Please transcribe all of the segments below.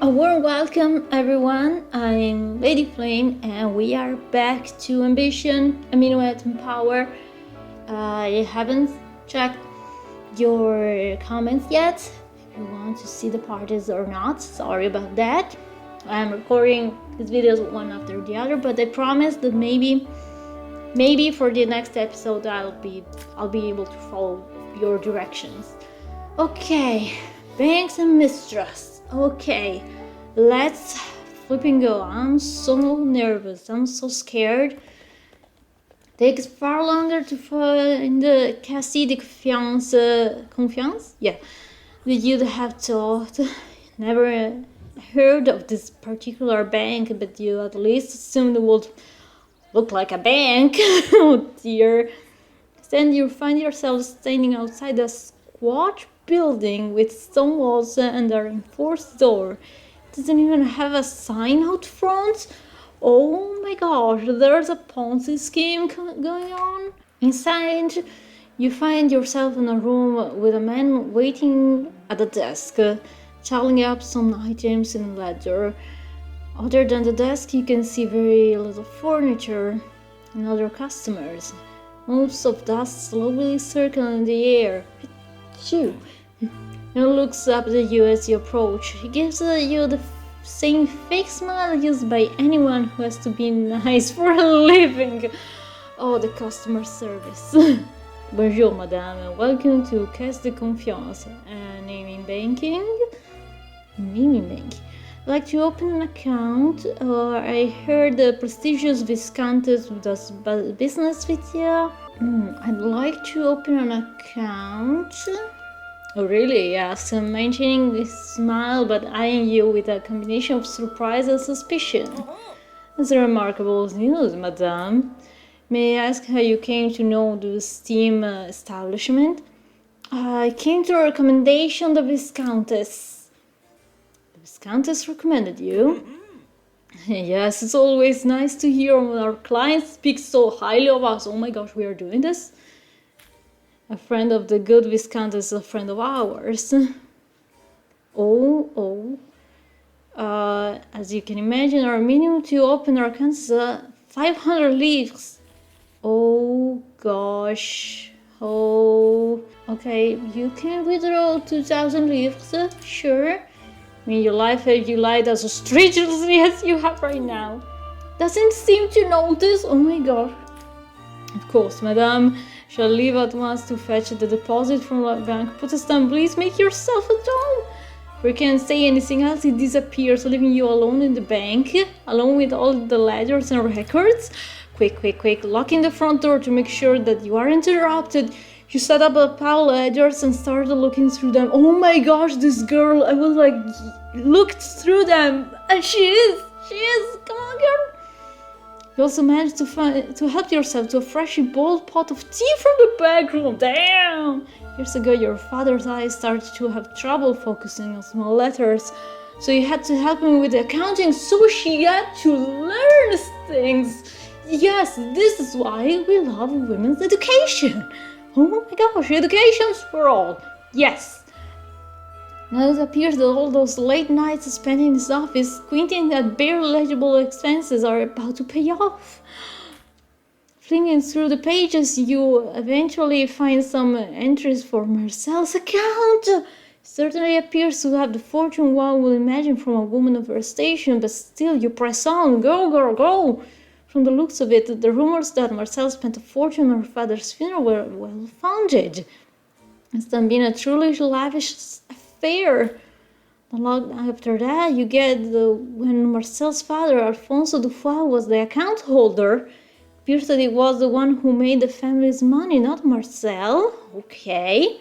A warm welcome, everyone. I'm Lady Flame, and we are back to Ambition, Amino Atom Power. I haven't checked your comments yet. If you want to see the parties or not, sorry about that. I'm recording these videos one after the other, but I promise that maybe for the next episode I'll be able to follow your directions. Okay, banks and mistrust. Okay, let's flipping go. I'm so nervous. I'm so scared. Takes far longer to find the cassie de confiance. Yeah, that you'd have thought. Never heard of this particular bank, but you at least assumed it would look like a bank. Oh dear. Then you find yourself standing outside a squat building with stone walls and a reinforced door. It doesn't even have a sign out front. Oh my gosh, there's a Ponzi scheme going on. Inside, you find yourself in a room with a man waiting at a desk, tallying up some items in a ledger. Other than the desk, you can see very little furniture and other customers. Motes of dust slowly circle in the air. Achoo! He looks up at you as you approach. He gives you the same fake smile used by anyone who has to be nice for a living. Oh, the customer service. Bonjour, madame, and welcome to Caisse de Confiance. Naming banking? Naming banking. Like to open an account, or I heard the prestigious Viscountess does business with you. I'd like to open an account. Oh really? Yes, I'm maintaining this smile but eyeing you with a combination of surprise and suspicion. That's remarkable news, madame. May I ask how you came to know the steam establishment? I came to a recommendation of the Viscountess. Viscountess recommended you? Yes, it's always nice to hear when our clients speak so highly of us. Oh my gosh, we are doing this? A friend of the good Viscountess is a friend of ours. As you can imagine, our minimum to open our account is 500 livres. Oh gosh. Oh, okay, you can withdraw 2,000 livres, sure. I mean, your life as you lied as stringently as you have right now. Doesn't seem to notice. Oh my god. Of course, madame. Shall leave at once to fetch the deposit from the bank. Protestant, please make yourself at home. If we can't say anything else, it disappears, leaving you alone in the bank, along with all the ledgers and records. Quick, locking the front door to make sure that you aren't interrupted. You set up a pile of ledgers and started looking through them. Oh my gosh, this girl, I was like, looked through them. And she is, come on girl. You also managed to help yourself to a freshly boiled pot of tea from the back room. Damn! Years ago, your father's eyes started to have trouble focusing on small letters. So you had to help him with the accounting, so she had to learn things. Yes, this is why we love women's education. Oh my gosh, education's for all. Yes. Now it appears that all those late nights spent in his office, squinting at barely legible expenses, are about to pay off. Flinging through the pages, you eventually find some entries for Marcelle's account. It certainly appears to have the fortune one would imagine from a woman of her station, but still you press on. Go! From the looks of it, the rumors that Marcelle spent a fortune on her father's funeral were well founded. It's then been a truly lavish affair. Long after that, you get when Marcelle's father, Alfonso Dufoy, was the account holder. It appears that he was the one who made the family's money, not Marcelle. Okay.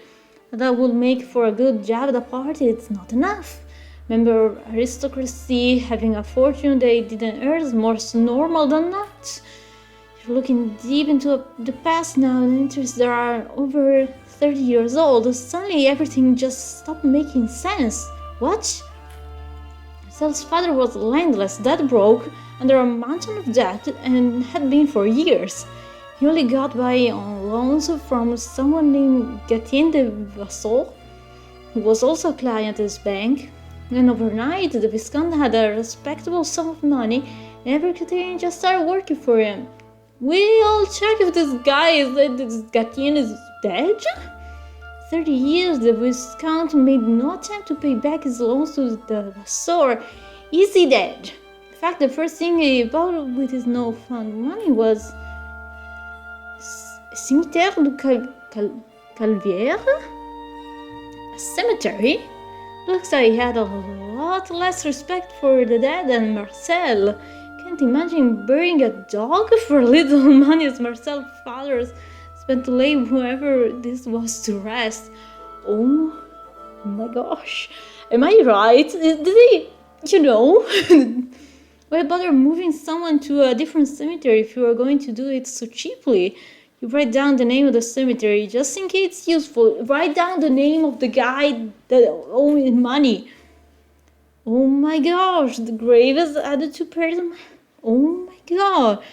That would make for a good job at the party. It's not enough. Remember, aristocracy having a fortune they didn't earn is more normal than not. You're looking deep into the past now, and entries that are over 30 years old. Suddenly everything just stopped making sense. What? Marcelle's father was landless, dead broke, under a mountain of debt, and had been for years. He only got by on loans from someone named Gatien de Vassaux, who was also a client at his bank. And overnight, the Viscount had a respectable sum of money, and every Catherine just started working for him. We all check if this Gatien is dead. 30 years, the Viscount made no attempt to pay back his loans to the Vassor. Is he dead? In fact, the first thing he bought with his no-fund money was Cimetière du Calvaire? A cemetery? Looks like he had a lot less respect for the dead than Marcel. Can't imagine burying a dog for little money as Marcel's father spent to lay whoever this was to rest. Oh my gosh. Am I right? Did he, why bother moving someone to a different cemetery if you are going to do it so cheaply? You write down the name of the cemetery just in case it's useful. Write down the name of the guy that owed money. Oh my gosh, the grave is added to person. Oh my god.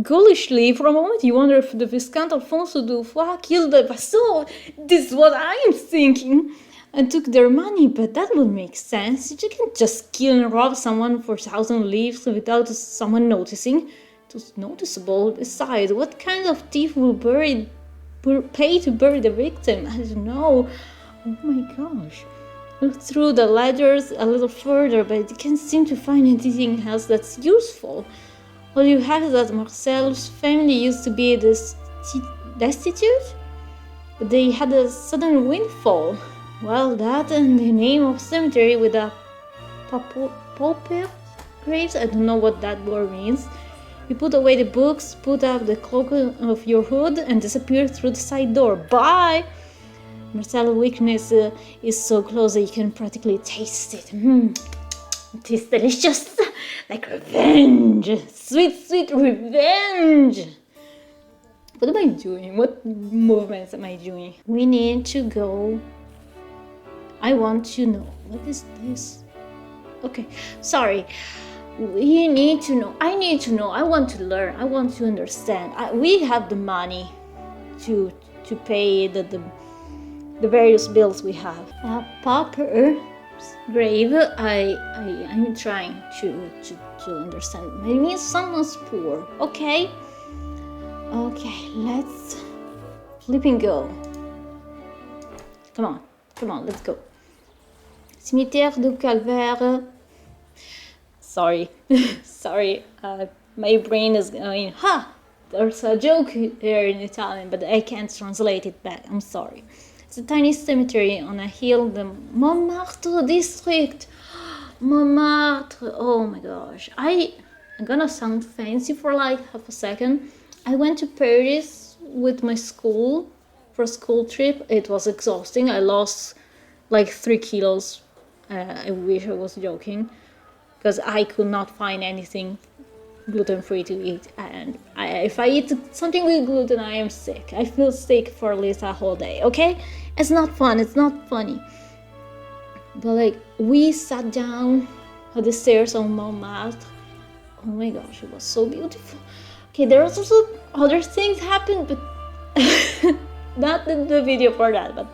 Ghoulishly, for a moment you wonder if the Viscount Alfonso Dufois killed the Vassal. This is what I am thinking. And took their money, but that would make sense. You can't just kill and rob someone for 1,000 livres without someone noticing. It was noticeable. Besides, what kind of thief will pay to bury the victim? I don't know. Oh my gosh. Look through the ledgers a little further, but you can't seem to find anything else that's useful. All you have is that Marcel's family used to be destitute, but they had a sudden windfall. Well, that and the name of cemetery with a pauper graves, I don't know what that word means. You put away the books, put up the cloak of your hood, and disappear through the side door. Bye! Marcel's weakness is so close that you can practically taste it. It is delicious, like revenge. Sweet, sweet revenge. What am I doing? What movements am I doing? We need to go. I want to know. What is this? Okay, sorry. We need to know. I need to know. I want to learn. I want to understand. We have the money to pay the various bills we have. A pauper grave. I'm trying to understand. It means someone's poor. Okay. Okay. Let's flipping go. Come on. Let's go. Cimetière du Calvaire. Sorry, my brain is going, there's a joke here in Italian, but I can't translate it back, I'm sorry. It's a tiny cemetery on a hill, the Montmartre district. Montmartre, oh my gosh. I'm gonna sound fancy for like half a second. I went to Paris with my school for a school trip. It was exhausting. I lost like 3 kilos. I wish I was joking, because I could not find anything gluten-free to eat, and if I eat something with gluten, I am sick. I feel sick for at least a whole day, okay? It's not fun, it's not funny. But like, we sat down at the stairs on Montmartre. Oh my gosh, it was so beautiful. Okay, there was also other things happened, but not in the video for that, but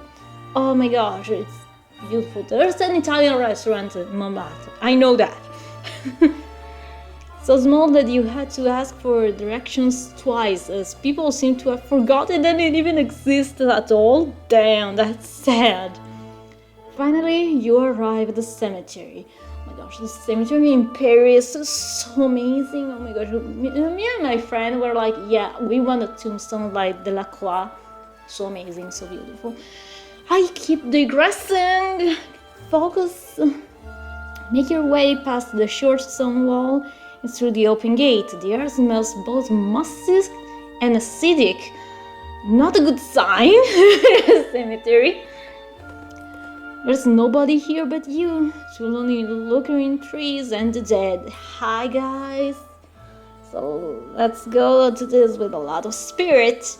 oh my gosh, it's beautiful. There's an Italian restaurant in Montmartre, I know that. So small that you had to ask for directions twice, as people seem to have forgotten that it even existed at all. Damn, that's sad. Finally, you arrive at the cemetery. Oh my gosh, the cemetery in Paris is so amazing. Oh my gosh, me and my friend were like, yeah, we want a tombstone like Delacroix. So amazing, so beautiful. I keep digressing. Focus. Make your way past the short stone wall and through the open gate. The air smells both musty and acidic. Not a good sign. Cemetery. There's nobody here but you. You'll only looking trees and the dead. Hi guys. So let's go to this with a lot of spirit.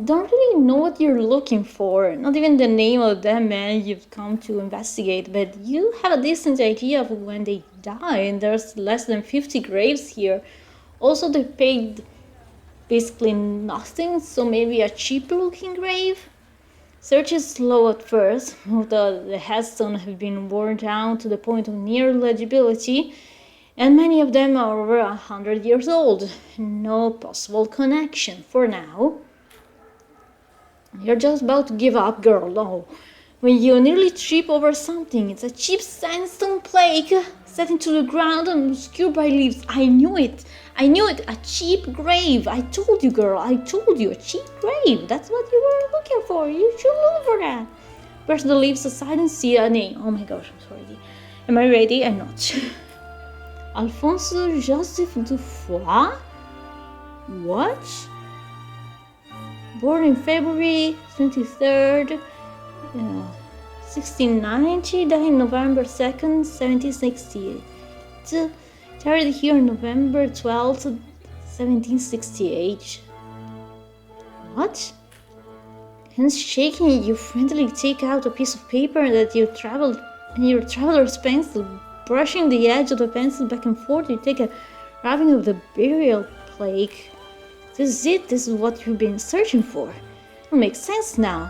Don't really know what you're looking for, not even the name of that man you've come to investigate, but you have a decent idea of when they die, and there's less than 50 graves here. Also, they paid basically nothing, so maybe a cheap looking grave. Search is slow at first. Most of the headstones have been worn down to the point of near legibility, and many of them are over 100 years old. No possible connection for now. You're just about to give up, girl. No. When you nearly trip over something, it's a cheap sandstone plaque set into the ground and obscured by leaves. I knew it. A cheap grave. I told you, girl. I told you. A cheap grave. That's what you were looking for. You should look for that. Brush the leaves aside and see a name. Oh my gosh, I'm sorry. Am I ready? I'm not. Alphonse Joseph Dufoy? What? Born in February 23rd, 1690, died November 2nd, 1768. Died here November 12th, 1768. What? Hands shaking, you frantically take out a piece of paper that your traveler's pencil. Brushing the edge of the pencil back and forth, you take a wrapping of the burial plaque. This is it. This is what you've been searching for. It makes sense now.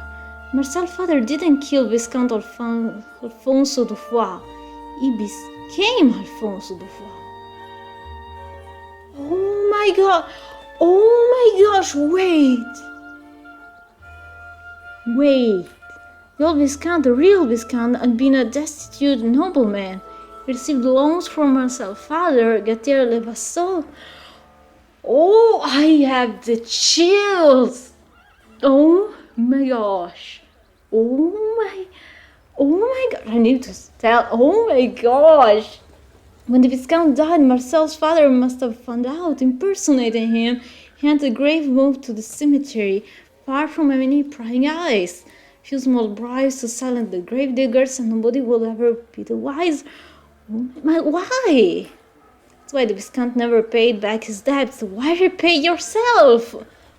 Marcel's father didn't kill Viscount Alfonso Dufoy. He became Alfonso Dufoy. Oh my god! Oh my gosh! Wait! The old Viscount, the real Viscount, had been a destitute nobleman. He received loans from Marcel's father, Gautier Levasseur. Oh, I have the chills! Oh my gosh! Oh my god! I need to tell. Oh my gosh! When the Viscount died, Marcel's father must have found out, impersonating him. He had the grave moved to the cemetery, far from any prying eyes. Few small bribes to silence the grave diggers, and nobody will ever be the wiser. Why? That's why the Viscount never paid back his debts. Why repay yourself?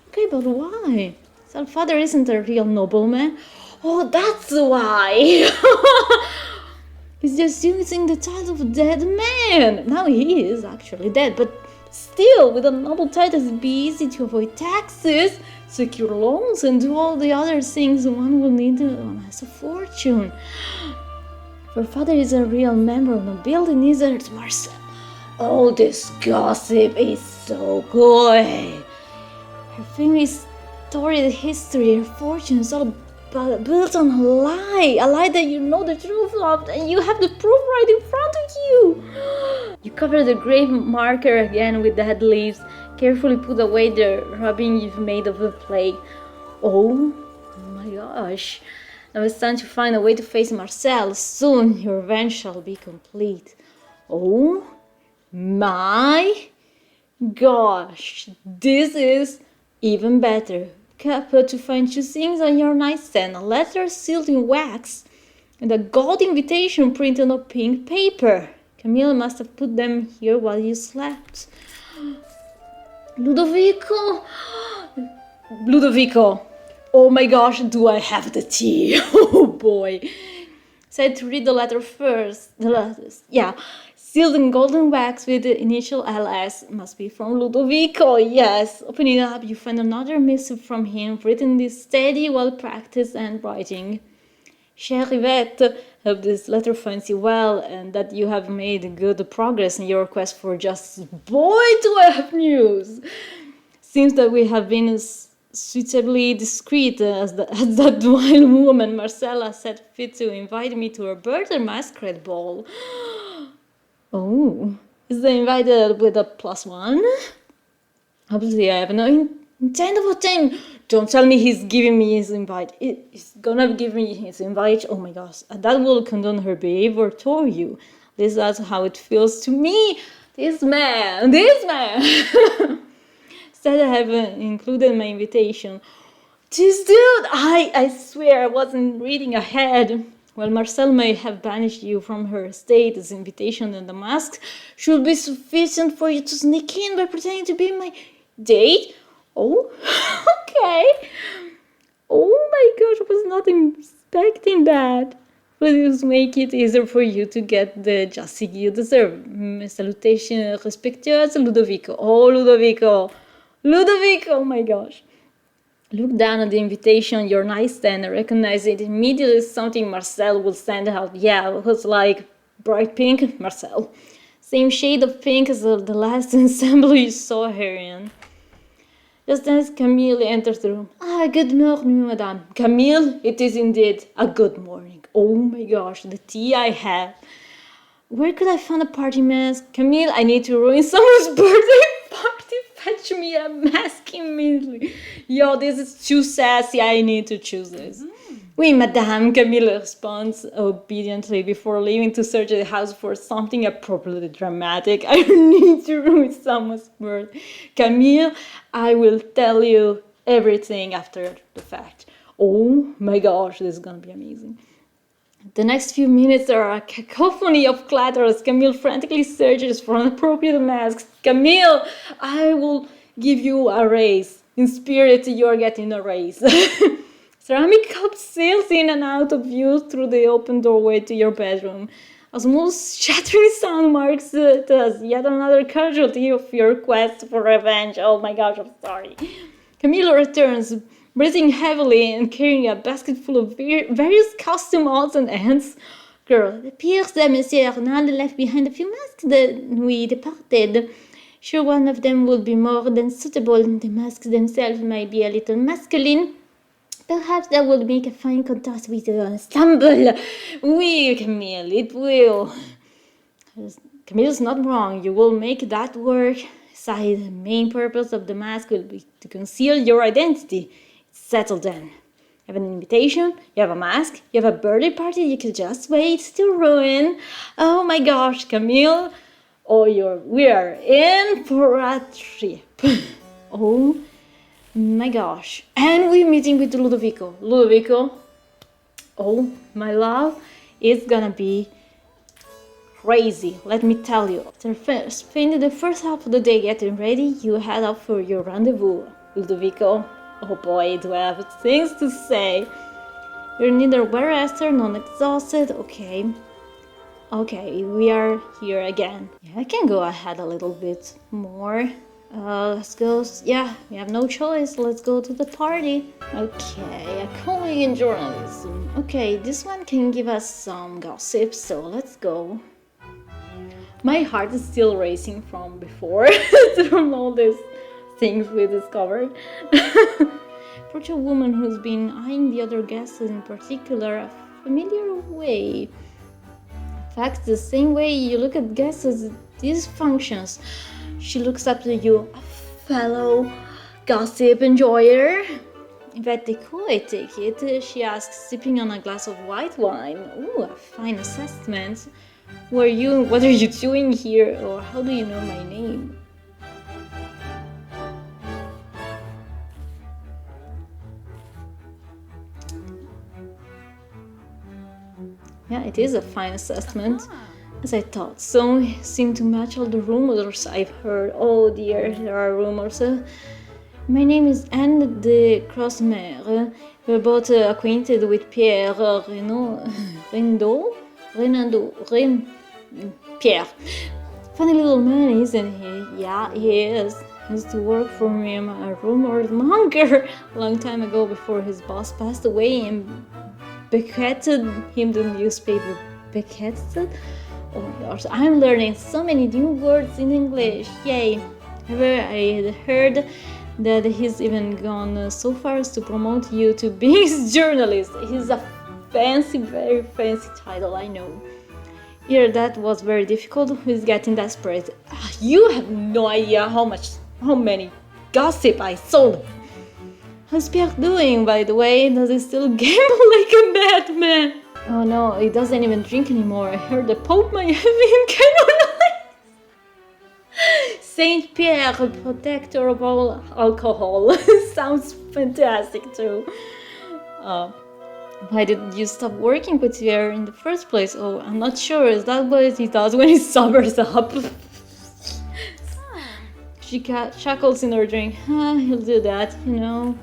Okay, but why? His father isn't a real nobleman. Oh, that's why! He's just using the title of a dead man. Now he is actually dead, but still, with a noble title, it'd be easy to avoid taxes, secure loans, and do all the other things one will need to amass a fortune. Your father is a real member of nobility, neither is Marcel. Oh, this gossip is so good. Her family story, the history, her fortune is all built on a lie that you know the truth of, and you have the proof right in front of you. You cover the grave marker again with dead leaves, carefully put away the rubbing you've made of the plague. Oh my gosh. Now it's time to find a way to face Marcel. Soon your revenge shall be complete. Oh my gosh, this is even better. Careful to find two things on your nightstand: a letter sealed in wax and a gold invitation printed on pink paper. Camilla must have put them here while you slept. Ludovico! Oh my gosh, do I have the tea? Oh boy. Said to read the letter first. The letters, yeah. Sealed in golden wax with the initial LS. Must be from Ludovico, yes. Opening it up, you find another missive from him, written in steady, well-practiced handwriting. Chère Yvette, hope this letter finds you well, and that you have made good progress in your quest for justice. Boy, do I have news! Seems that we have been suitably discreet as that wild woman Marcella said fit to invite me to her birthday masquerade ball. Oh, is the invited with a +1? Obviously, I have no intent of attending. Don't tell me he's giving me his invite. He's gonna give me his invite. Oh my gosh, that will condone her behavior toward you. This is how it feels to me. This man. Said I have included my invitation. This dude, I swear I wasn't reading ahead. Well, Marcel may have banished you from her estate. His invitation and the mask should be sufficient for you to sneak in by pretending to be my date. Oh, okay. Oh my gosh, I was not expecting that. Please make it easier for you to get the justice you deserve. Mes salutations respectueuses, Ludovico. Oh, Ludovico, oh my gosh. look down at the invitation on your nightstand and recognize it immediately as something Marcel would stand out. Yeah, it was like bright pink, Marcel. Same shade of pink as the last ensemble you saw her in. Just as Camille enters the room. Good morning, madame. Camille, it is indeed a good morning. Oh my gosh, the tea I have. Where could I find a party mask? Camille, I need to ruin someone's birthday party. Fetch me a mask immediately. Yo, this is too sassy. I need to choose this. Oui, madame, Camille responds obediently before leaving to search the house for something appropriately dramatic. I need to ruin someone's birthday. Camille, I will tell you everything after the fact. Oh my gosh, this is gonna be amazing. The next few minutes are a cacophony of clatter as Camille frantically searches for an appropriate mask. Camille, I will give you a raise. In spirit, you're getting a raise. Ceramic cup sails in and out of view through the open doorway to your bedroom. A small shattering sound marks it as yet another casualty of your quest for revenge. Oh my gosh, I'm sorry. Camille returns, breathing heavily and carrying a basket full of various costume odds and ends. Girl, it appears that Monsieur Arnaud left behind a few masks that we departed. Sure, one of them would be more than suitable. The masks themselves might be a little masculine. Perhaps that would make a fine contrast with the ensemble. Oui, Camille, it will. Camille's not wrong. You will make that work. Besides, the main purpose of the mask will be to conceal your identity. It's settled then. You have an invitation, you have a mask, you have a birthday party you can just wait to ruin. Oh my gosh, Camille. We are in for a trip. Oh my gosh. And we're meeting with Ludovico. Ludovico, oh my love, it's gonna be crazy, let me tell you. After spending the first half of the day getting ready, you head up for your rendezvous. Ludovico, oh boy, do I have things to say. You're neither well rested nor exhausted. Okay, we are here again. Yeah, I can go ahead a little bit more. Let's go. Yeah, we have no choice. Let's go to the party. Okay, a colleague in journalism. Okay, this one can give us some gossip, so let's go. My heart is still racing from before, from all these things we discovered. Approach a woman who's been eyeing the other guests in particular a familiar way. In fact, the same way you look at guests at these functions. She looks up to you, a fellow gossip enjoyer. In fact, the cool I take it, she asks, sipping on a glass of white wine. Ooh, a fine assessment. What are you doing here, or how do you know my name? Yeah, it is a fine assessment. As I thought, some seem to match all the rumors I've heard. Oh dear, there are rumors. My name is Anne de Crossmer. We're both acquainted with Pierre Pierre. Funny little man, isn't he? Yeah, he is. I used to work for him, a rumored monger, a long time ago before his boss passed away and bequeathed him the newspaper. Bequeathed? Oh my gosh, I'm learning so many new words in English. Yay! However, I heard that he's even gone so far as to promote you to being his journalist. He's a fancy, very fancy title, I know. Yeah, that was very difficult. He's getting desperate. You have no idea how many gossip I sold. How's Pierre doing, by the way? Does he still gamble like a madman? Oh no, he doesn't even drink anymore. I heard the Pope might have him canonized. Saint Pierre, protector of all alcohol. Sounds fantastic too. Why did you stop working with Pierre in the first place? Oh, I'm not sure. Is that what he does when he sobers up? She chuckles in her drink. He'll do that, you know.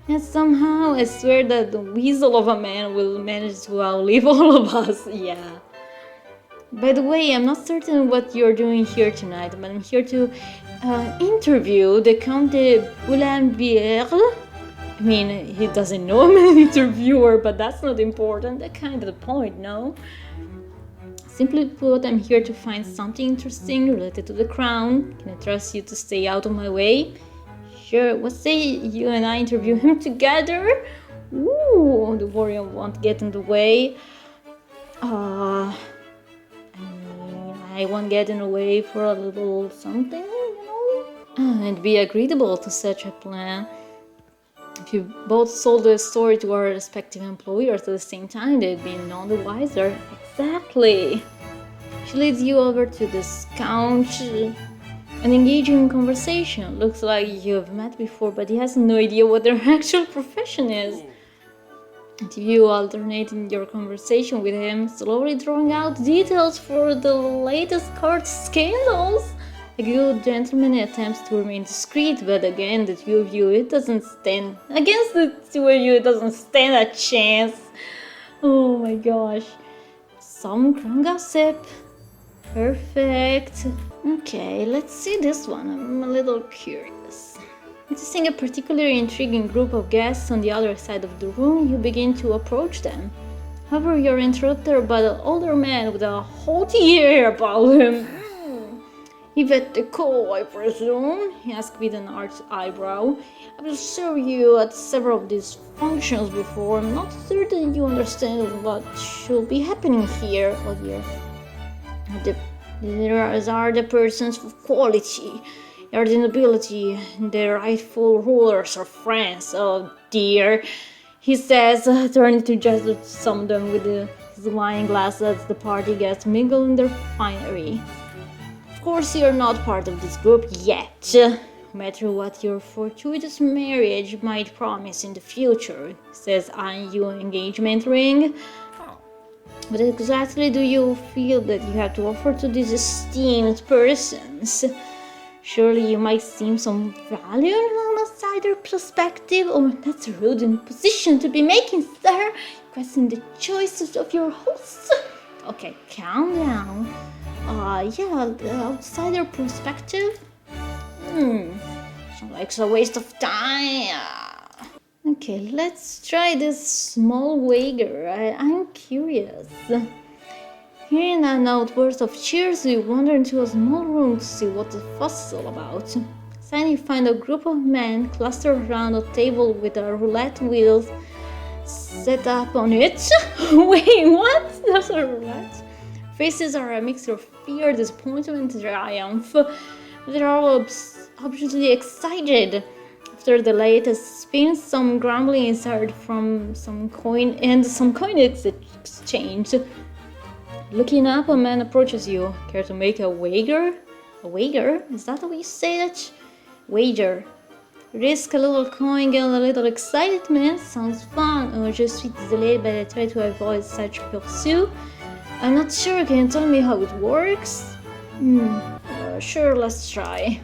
And somehow, I swear that the weasel of a man will manage to outlive all of us. Yeah. By the way, I'm not certain what you're doing here tonight, but I'm here to interview the Count de Boulainvilliers. I mean, he doesn't know I'm an interviewer, but that's not important. That's kind of the point, no? Simply put, I'm here to find something interesting related to the crown. Can I trust you to stay out of my way? Sure, what say you and I interview him together? Ooh, the warrior won't get in the way. I won't get in the way for a little something, you know? And be agreeable to such a plan. If you both sold the story to our respective employers at the same time, they'd be none the wiser. Exactly. She leads you over to this couch. An engaging conversation. Looks like you've met before, but he has no idea what their actual profession is. And you alternate in your conversation with him, slowly drawing out details for the latest court scandals. A good gentleman attempts to remain discreet, but again, the two of you, it doesn't stand a chance. Oh my gosh. Some crown gossip. Perfect. Okay, let's see this one. I'm a little curious. Noticing a particularly intriguing group of guests on the other side of the room, you begin to approach them. However, you're interrupted by an older man with a haughty air about him. Yvette Deco, I presume? He asked with an arched eyebrow. I've served you at several of these functions before. I'm not certain you understand what should be happening here, oh dear. These are the persons of quality. They are the nobility, the rightful rulers of France. Oh dear, he says, turning to just some of them with his wine glass as the party guests mingle in their finery. Of course, you're not part of this group yet, no matter what your fortuitous marriage might promise in the future, says eyeing you an engagement ring. What exactly do you feel that you have to offer to these esteemed persons? Surely you might seem some value in an outsider perspective. Oh, that's a rude imposition to be making, sir. Question the choices of your hosts. Okay, calm down. The outsider perspective? Sounds like a waste of time. Okay, let's try this small wager. I'm curious. Hearing an outburst of cheers, you wander into a small room to see what the fuss is all about. Suddenly you find a group of men clustered around a table with a roulette wheel set up on it. Wait, what? There's a roulette? Faces are a mixture of fear, disappointment, and triumph. They're all obviously excited. After the latest spin, some grumbling is heard from some coin exchange. Looking up, a man approaches you. Care to make a wager? A wager? Is that the way you say that? Wager. Risk a little coin, get a little excitement. Sounds fun. Je suis désolé, but I try to avoid such pursuit. I'm not sure. Can you tell me how it works? Sure, let's try.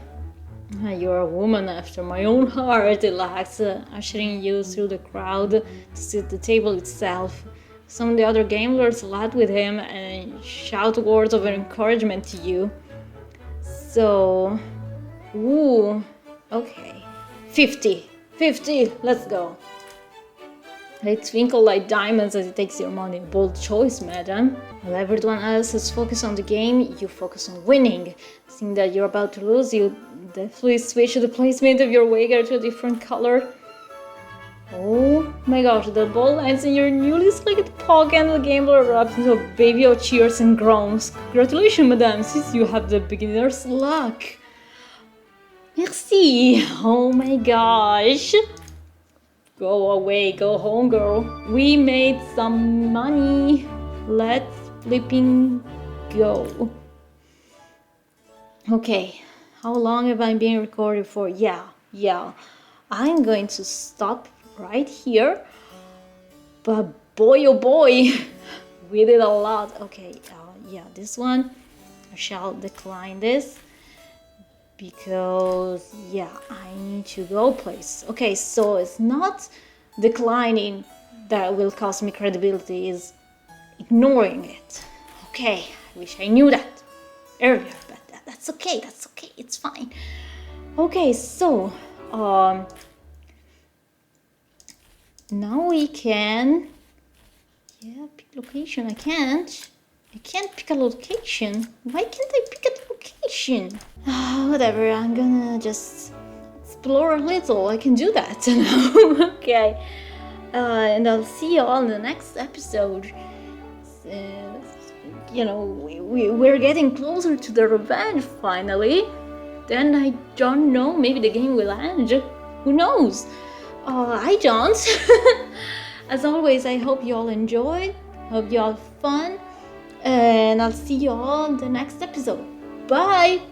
You're a woman after my own heart, relax, ushering you through the crowd to sit at the table itself. Some of the other gamblers laugh with him and shout words of encouragement to you. So, okay. 50, let's go. They twinkle like diamonds as he takes your money. Bold choice, madam. While everyone else is focused on the game, you focus on winning. Seeing that you're about to lose, you definitely switch the placement of your wager to a different color. Oh my gosh, the ball lands in your newly selected pocket and the gambler erupts into a baby of cheers and groans. Congratulations, madame, since you have the beginner's luck. Merci. Oh my gosh. Go away, go home, girl. We made some money. Let's flipping go. Okay, how long have I been recording for? Yeah. I'm going to stop right here. But boy, oh boy, we did a lot. Okay, this one, I shall decline this. Because, I need to go place. Okay, so it's not declining that will cost me credibility, it's ignoring it. Okay, I wish I knew that earlier, but that's okay, it's fine. Okay, so, now we can... Yeah, pick location. I can't pick a location. Why can't I pick a location? Whatever, I'm gonna just explore a little. I can do that now. Okay. And I'll see you all in the next episode. We're getting closer to the revenge finally. Then I don't know, maybe the game will end. Who knows? I don't. As always, I hope you all enjoyed. Hope you all have fun. And I'll see you all in the next episode. Bye!